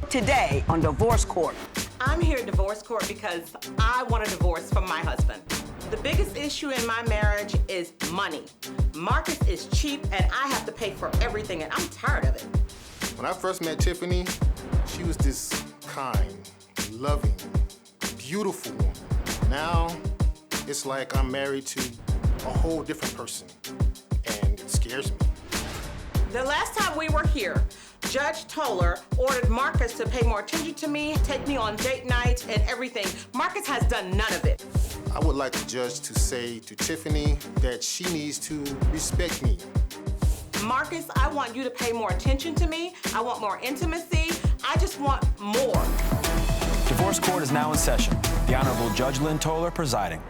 Today on Divorce Court. I'm here at divorce court because I want a divorce from my husband. The biggest issue in my marriage is money. Marcus is cheap and I have to pay for everything and I'm tired of it. When I first met Tiffany, she was this kind, loving, beautiful woman. Now, it's like I'm married to a whole different person, and it scares me. The last time we were here, Judge Toller ordered Marcus to pay more attention to me, take me on date nights and everything. Marcus has done none of it. I would like the judge to say to Tiffany that she needs to respect me. Marcus, I want you to pay more attention to me. I want more intimacy. I just want more. Divorce Court is now in session. The Honorable Judge Lynn Toller presiding.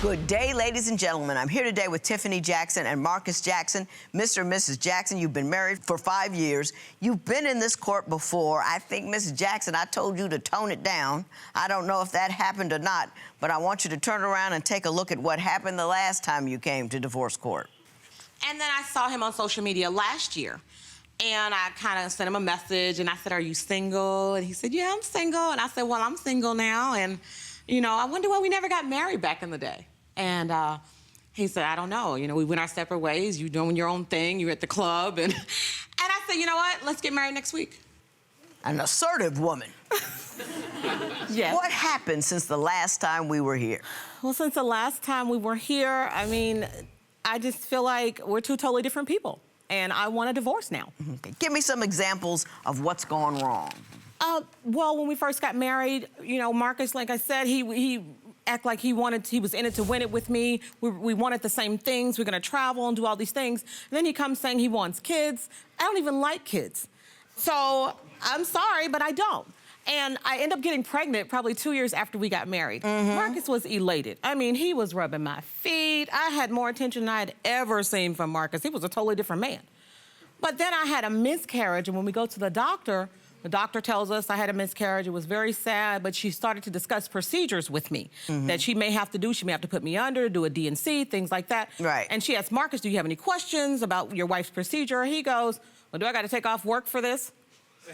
Good day, ladies and gentlemen. I'm here today with Tiffany Jackson and Marcus Jackson. Mr. and Mrs. Jackson, you've been married for 5 years. You've been in this court before. I think, Mrs. Jackson, I told you to tone it down. I don't know if that happened or not, but I want you to turn around and take a look at what happened the last time you came to divorce court. And then I saw him on social media last year. And I kind of sent him a message, and I said, "Are you single?" And he said, "Yeah, I'm single." And I said, "Well, I'm single now, and, you know, I wonder why we never got married back in the day." And he said, "I don't know. You know, we went our separate ways. You doing your own thing. You're at the club." And I said, "You know what? Let's get married next week." An assertive woman. Yes. What happened since the last time we were here? Well, since the last time we were here, I mean, I just feel like we're two totally different people. And I want a divorce now. Okay. Give me some examples of what's gone wrong. Well, when we first got married, you know, Marcus, like I said, he acted like he was in it to win it with me. We wanted the same things. We're gonna travel and do all these things. And then he comes saying he wants kids. I don't even like kids. So I'm sorry, but I don't. And I end up getting pregnant probably 2 years after we got married. Marcus was elated. I mean, he was rubbing my feet. I had more attention than I had ever seen from Marcus. He was a totally different man. But then I had a miscarriage, and when we go to the doctor tells us I had a miscarriage. It was very sad, but she started to discuss procedures with me that she may have to do. She may have to put me under, do a D&C, things like that. Right. And she asked Marcus, "Do you have any questions about your wife's procedure?" He goes, "Well, do I got to take off work for this?"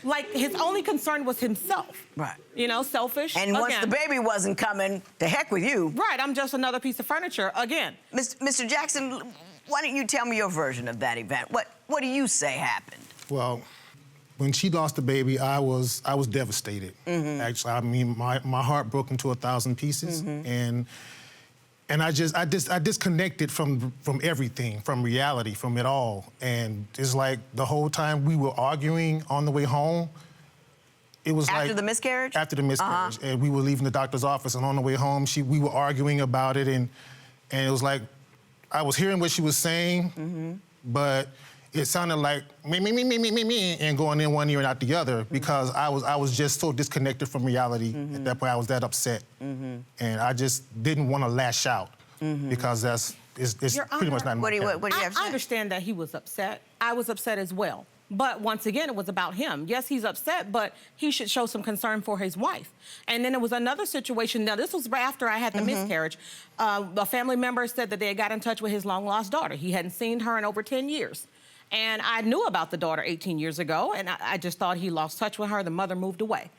Like, his only concern was himself. Right. You know, selfish. And once the baby wasn't coming, to heck with you. Right, I'm just another piece of furniture again. Mr. Jackson, why don't you tell me your version of that event? What do you say happened? Well, when she lost the baby, I was devastated. Actually, I mean, my heart broke into 1,000 pieces, and I disconnected from everything, from reality, from it all. And it's like the whole time we were arguing on the way home, it was after the miscarriage? After the miscarriage. And we were leaving the doctor's office, and on the way home, we were arguing about it, and it was like, I was hearing what she was saying, but it sounded like me, and going in one ear and out the other, because I was just so disconnected from reality. At that point, I was that upset. And I just didn't want to lash out, because it's pretty much not my character. What do you have to say? I understand that he was upset. I was upset as well. But once again, it was about him. Yes, he's upset, but he should show some concern for his wife. And then there was another situation. Now, this was right after I had the miscarriage. A family member said that they had got in touch with his long-lost daughter. He hadn't seen her in over 10 years. And I knew about the daughter 18 years ago, and I just thought he lost touch with her. The mother moved away.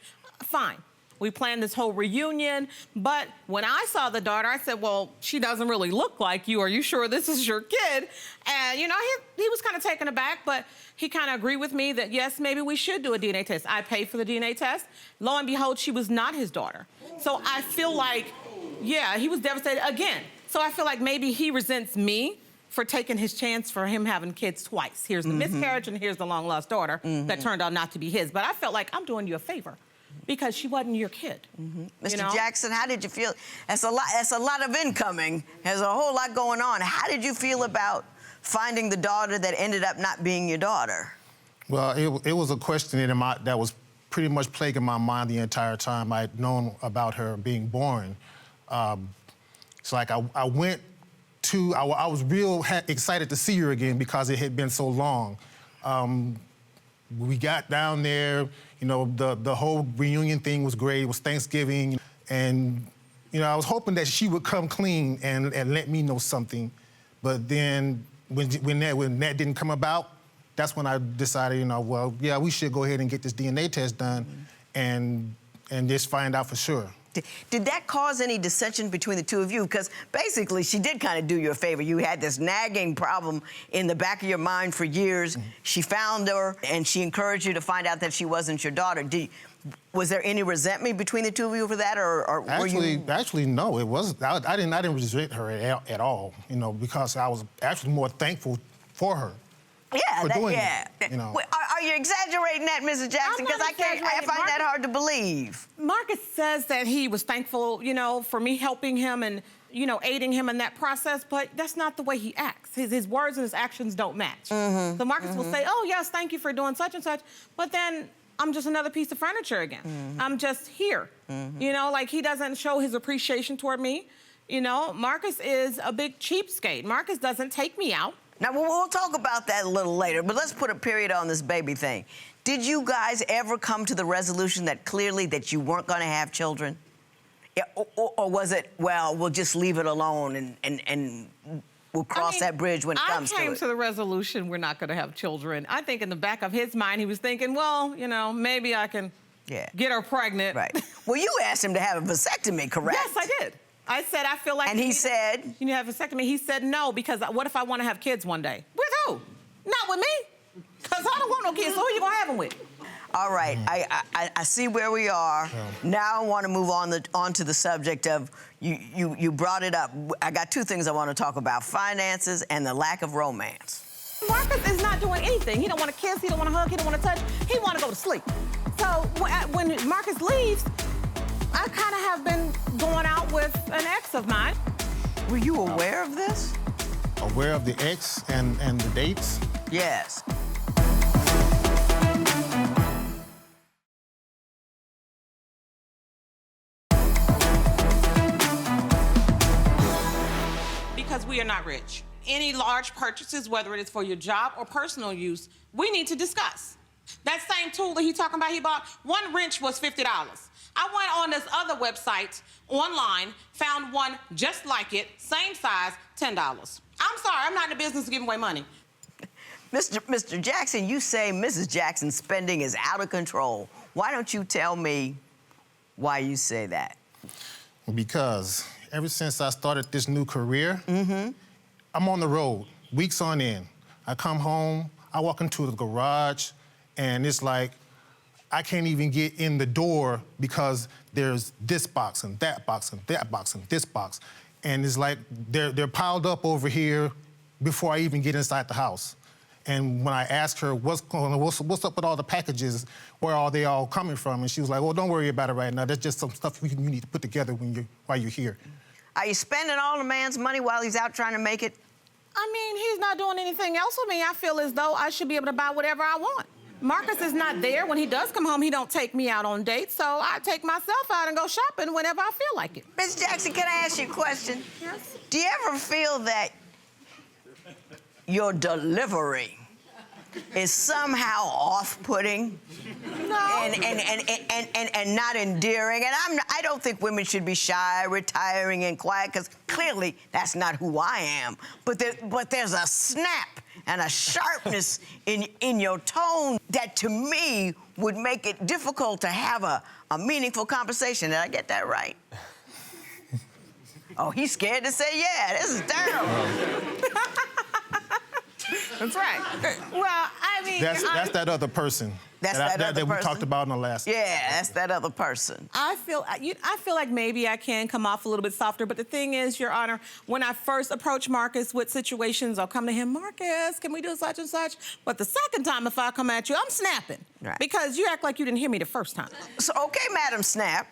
Fine. We planned this whole reunion, but when I saw the daughter, I said, "Well, she doesn't really look like you. Are you sure this is your kid?" And, you know, he was kind of taken aback, but he kind of agreed with me that, yes, maybe we should do a DNA test. I paid for the DNA test. Lo and behold, she was not his daughter. So I feel like, yeah, he was devastated again. So I feel like maybe he resents me for taking his chance for him having kids twice. Here's the miscarriage and here's the long-lost daughter that turned out not to be his. But I felt like I'm doing you a favor because she wasn't your kid. Mr. Jackson, how did you feel? That's a lot of incoming. There's a whole lot going on. How did you feel about finding the daughter that ended up not being your daughter? Well, it was a question that was pretty much plaguing my mind the entire time I'd known about her being born. It's like I went to, I was real excited to see her again because it had been so long. We got down there, you know, the whole reunion thing was great. It was Thanksgiving, and, you know, I was hoping that she would come clean and let me know something. But then when that didn't come about, that's when I decided, you know, well, yeah, we should go ahead and get this DNA test done and just find out for sure. Did that cause any dissension between the two of you? Because basically, she did kind of do you a favor. You had this nagging problem in the back of your mind for years. She found her, and she encouraged you to find out that she wasn't your daughter. Was there any resentment between the two of you for that, or were you? Actually, no. It was. I didn't resent her at all. You know, because I was actually more thankful for her. Yeah, that, you know. Are you exaggerating that, Mrs. Jackson? Because I find that hard to believe. Marcus says that he was thankful, you know, for me helping him and, you know, aiding him in that process, but that's not the way he acts. His words and his actions don't match. So Marcus will say, oh, yes, thank you for doing such and such, but then I'm just another piece of furniture again. I'm just here. You know, like he doesn't show his appreciation toward me. You know, Marcus is a big cheapskate. Marcus doesn't take me out. Now, we'll talk about that a little later, but let's put a period on this baby thing. Did you guys ever come to the resolution that clearly that you weren't going to have children? Yeah, or was it, well, we'll just leave it alone and we'll cross that bridge when it comes to it? I came to the resolution we're not going to have children. I think in the back of his mind, he was thinking, well, you know, maybe I can get her pregnant. Right. Well, you asked him to have a vasectomy, correct? Yes, I did. I said, I feel like... And he said? You need to have a vasectomy. He said no, because what if I want to have kids one day? With who? Not with me. Because I don't want no kids, so who you going to have them with? All right, I see where we are. Now I want to move on to the subject of, you brought it up. I got two things I want to talk about, finances and the lack of romance. Marcus is not doing anything. He don't want to kiss, he don't want to hug, he don't want to touch. He want to go to sleep. So when Marcus leaves, I kind of have been going out with an ex of mine. Were you aware of this? Aware of the ex and the dates? Yes. Because we are not rich. Any large purchases, whether it is for your job or personal use, we need to discuss. That same tool that he's talking about, he bought, one wrench was $50. I went on this other website online, found one just like it, same size, $10. I'm sorry, I'm not in the business of giving away money. Mr. Jackson, you say Mrs. Jackson's spending is out of control. Why don't you tell me why you say that? Because ever since I started this new career, I'm on the road, weeks on end. I come home, I walk into the garage, and it's like, I can't even get in the door because there's this box and that box and that box and this box. And it's like they're piled up over here before I even get inside the house. And when I asked her, what's up with all the packages, where are they all coming from? And she was like, well, don't worry about it right now. That's just some stuff you need to put together while you're here. Are you spending all the man's money while he's out trying to make it? I mean, he's not doing anything else with me. I feel as though I should be able to buy whatever I want. Marcus is not there. When he does come home, he don't take me out on dates, so I take myself out and go shopping whenever I feel like it. Ms. Jackson, can I ask you a question? Yes. Do you ever feel that your delivery is somehow off-putting? No. And not endearing? And I don't think women should be shy, retiring, and quiet, because clearly that's not who I am. But there's a snap and a sharpness in your tone that, to me, would make it difficult to have a meaningful conversation. Did I get that right? Oh, he's scared to say yeah. This is terrible. That's right. Well, I mean... That's that other person. That's that other person? That we talked about in the last... Yeah, that's that other person. I feel like maybe I can come off a little bit softer, but the thing is, Your Honor, when I first approach Marcus with situations, I'll come to him, Marcus, can we do such and such? But the second time, if I come at you, I'm snapping. Right. Because you act like you didn't hear me the first time. So, okay, Madam Snap.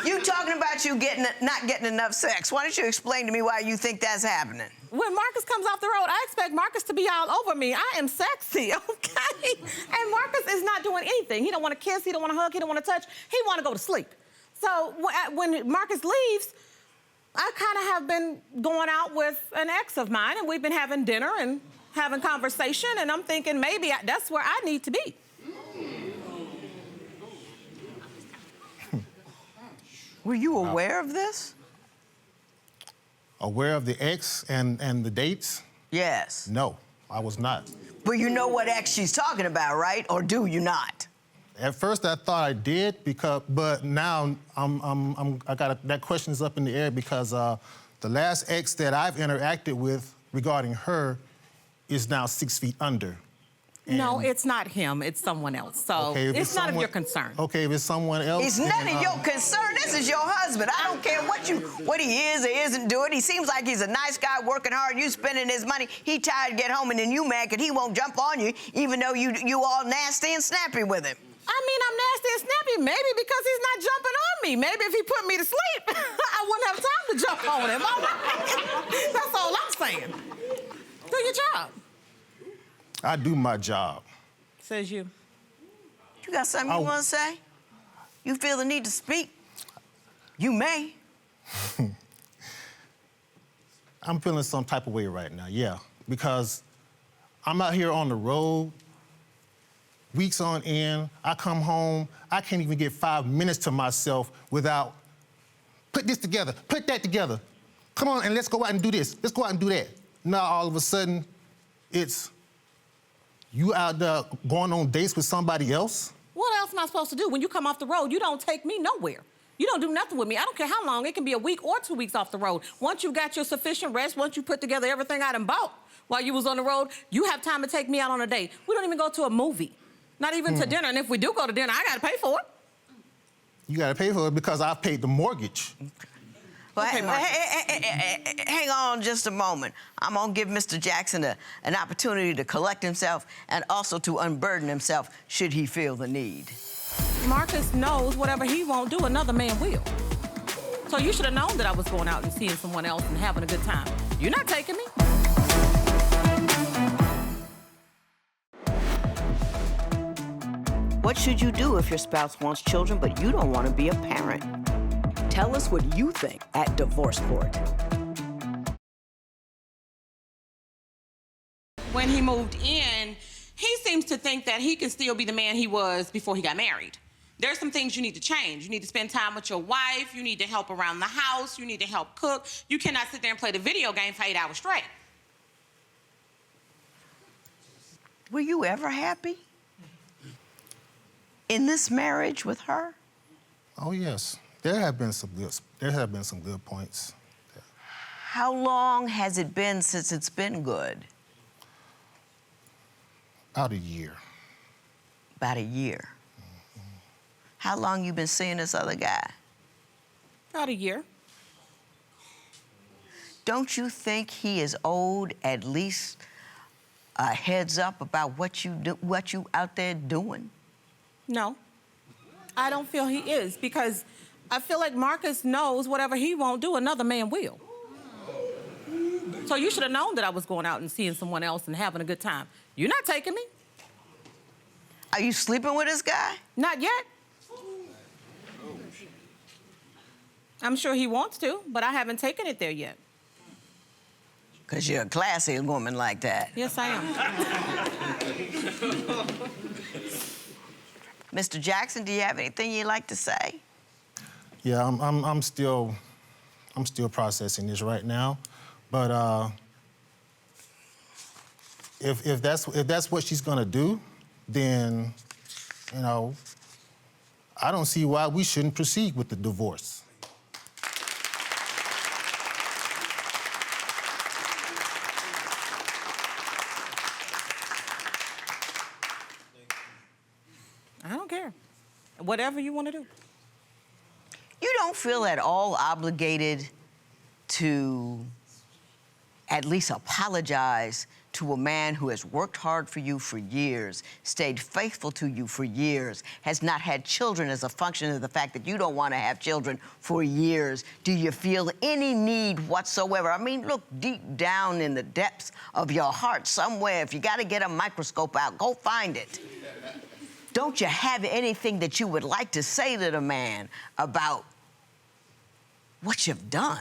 You talking about you not getting enough sex. Why don't you explain to me why you think that's happening? When Marcus comes off the road, I expect Marcus to be all over me. I am sexy, okay? And Marcus is not doing anything. He don't want to kiss, he don't want to hug, he don't want to touch. He want to go to sleep. So when Marcus leaves, I kind of have been going out with an ex of mine, and we've been having dinner and having conversation, and I'm thinking maybe that's where I need to be. Were you aware of this? Aware of the ex and the dates? Yes. No, I was not. But you know what ex she's talking about, right? Or do you not? At first, I thought I did, but now that question is up in the air because the last ex that I've interacted with regarding her is now 6 feet under. No, it's not him. It's someone else. So Okay, it's none of your concern. Okay, if it's someone else. It's none of your concern. This is your husband. I don't care what he is or isn't doing. He seems like he's a nice guy working hard. You spending his money. He tired to get home, and then you mad because he won't jump on you, even though you all nasty and snappy with him. I mean, I'm nasty and snappy, maybe because he's not jumping on me. Maybe if he put me to sleep, I wouldn't have time to jump on him. All right? That's all I'm saying. Do your job. I do my job. Says you. You got something you want to say? You feel the need to speak? You may. I'm feeling some type of way right now, yeah, because I'm out here on the road, weeks on end. I come home, I can't even get 5 minutes to myself without, put this together, put that together. Come on, and let's go out and do this. Let's go out and do that. Now, all of a sudden, it's you out there going on dates with somebody else? What else am I supposed to do? When you come off the road, you don't take me nowhere. You don't do nothing with me. I don't care how long. It can be a week or 2 weeks off the road. Once you got your sufficient rest, once you put together everything I done bought while you was on the road, you have time to take me out on a date. We don't even go to a movie. Not even to dinner. And if we do go to dinner, I got to pay for it. You got to pay for it because I've paid the mortgage. Well, Okay, Marcus. hang on just a moment. I'm going to give Mr. Jackson an opportunity to collect himself and also to unburden himself should he feel the need. Marcus knows whatever he won't do, another man will. So you should have known that I was going out and seeing someone else and having a good time. You're not taking me. What should you do if your spouse wants children but you don't want to be a parent? Tell us what you think at Divorce Court. When he moved in, he seems to think that he can still be the man he was before he got married. There's some things you need to change. You need to spend time with your wife. You need to help around the house. You need to help cook. You cannot sit there and play the video game for 8 hours straight. Were you ever happy in this marriage with her? Oh, yes. There have been some good points. How long has it been since it's been good? About a year. About a year. Mm-hmm. How long you been seeing this other guy? About a year. Don't you think he is owed at least a heads up about what you out there doing? No, I don't feel he is because I feel like Marcus knows whatever he won't do, another man will. So you should have known that I was going out and seeing someone else and having a good time. You're not taking me. Are you sleeping with this guy? Not yet. I'm sure he wants to, but I haven't taken it there yet. Because you're a classy woman like that. Yes, I am. Mr. Jackson, do you have anything you'd like to say? Yeah, I'm still processing this right now, but if that's what she's gonna do, then you know, I don't see why we shouldn't proceed with the divorce. I don't care. Whatever you want to do. You don't feel at all obligated to at least apologize to a man who has worked hard for you for years, stayed faithful to you for years, has not had children as a function of the fact that you don't want to have children for years. Do you feel any need whatsoever? I mean, look deep down in the depths of your heart somewhere. If you got to get a microscope out, go find it. Don't you have anything that you would like to say to the man about what you've done?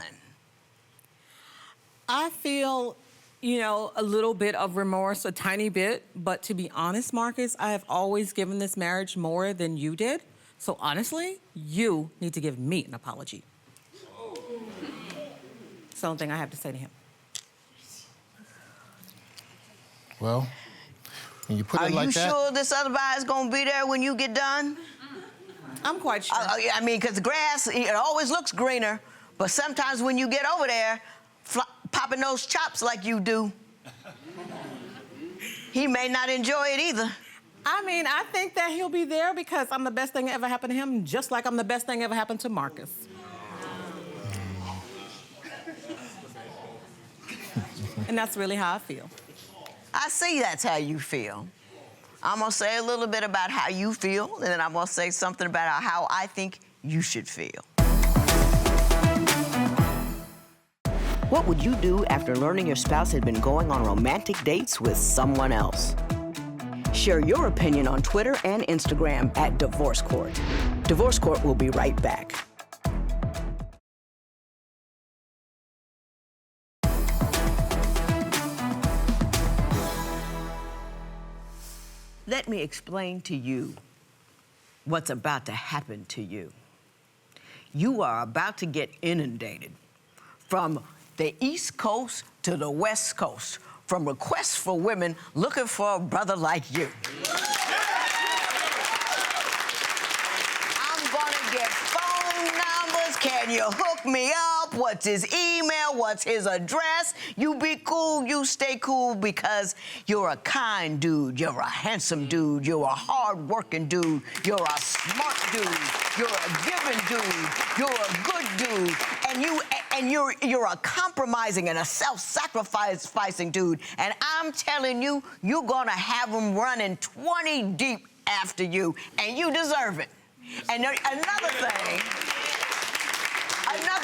I feel, you know, a little bit of remorse, a tiny bit. But to be honest, Marcus, I have always given this marriage more than you did. So honestly, you need to give me an apology. It's the only thing I have to say to him. Well, And you put Are it like you that. sure this other guy's gonna be there when you get done? I'm quite sure. I mean, because the grass, it always looks greener, but sometimes when you get over there, popping those chops like you do, he may not enjoy it either. I mean, I think that he'll be there because I'm the best thing that ever happened to him, just like I'm the best thing ever happened to Marcus. And that's really how I feel. I see that's how you feel. I'm gonna say a little bit about how you feel, and then I'm gonna say something about how I think you should feel. What would you do after learning your spouse had been going on romantic dates with someone else? Share your opinion on Twitter and Instagram at Divorce Court. Divorce Court will be right back. Let me explain to you what's about to happen to you. You are about to get inundated from the East Coast to the West Coast, from requests for women looking for a brother like you. I'm gonna get phone numbers. Can you hook me up? What's his email? What's his address? You be cool, you stay cool, because you're a kind dude, you're a handsome dude, you're a hard-working dude, you're a smart dude, you're a giving dude, you're a good dude, and you're a compromising and a self-sacrificing dude. And I'm telling you, you're gonna have them running 20 deep after you, and you deserve it. And another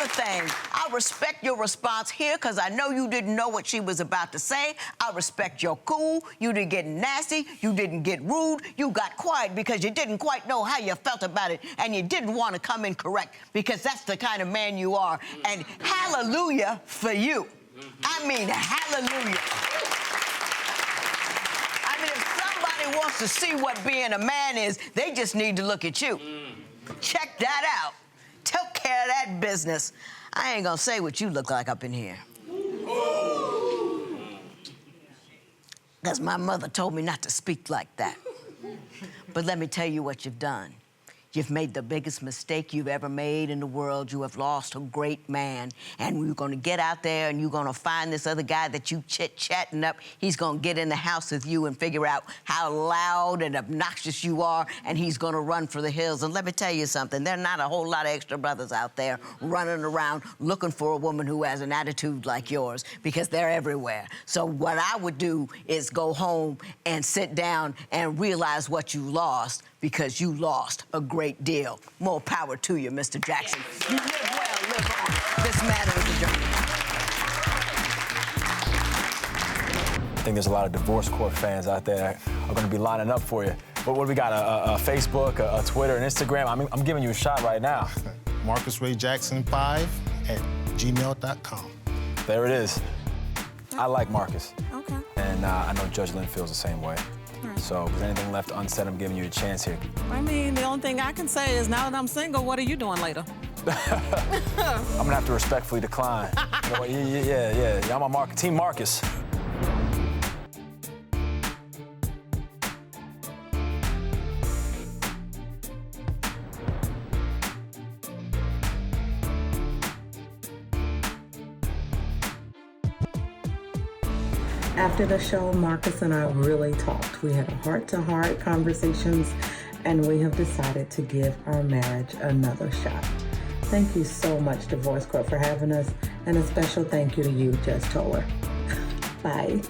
thing, I respect your response here because I know you didn't know what she was about to say. I respect your cool. You didn't get nasty. You didn't get rude. You got quiet because you didn't quite know how you felt about it, and you didn't want to come in correct because that's the kind of man you are. And hallelujah for you. I mean, hallelujah. I mean, if somebody wants to see what being a man is, they just need to look at you. Check that out. Take care of that business. I ain't gonna say what you look like up in here. Because my mother told me not to speak like that. But let me tell you what you've done. You've made the biggest mistake you've ever made in the world. You have lost a great man. And you're gonna get out there and you're gonna find this other guy that you chit-chatting up. He's gonna get in the house with you and figure out how loud and obnoxious you are, and he's gonna run for the hills. And let me tell you something, there are not a whole lot of extra brothers out there running around looking for a woman who has an attitude like yours, because they're everywhere. So what I would do is go home and sit down and realize what you lost, because you lost a great deal. More power to you, Mr. Jackson. You live well, live on. This matter is adjourned. I think there's a lot of Divorce Court fans out there that are going to be lining up for you. But what do we got? A Facebook, a Twitter, an Instagram? I'm giving you a shot right now. MarcusRayJackson5@gmail.com. There it is. I like Marcus. Okay. And I know Judge Lynn feels the same way. Right. So if there's anything left unsaid, I'm giving you a chance here. I mean, the only thing I can say is now that I'm single, what are you doing later? I'm gonna have to respectfully decline. You know what? Yeah. I'm on Team Marcus. After the show, Marcus and I really talked. We had heart-to-heart conversations, and we have decided to give our marriage another shot. Thank you so much, Divorce Court, for having us, and a special thank you to you, Judge Toller. Bye.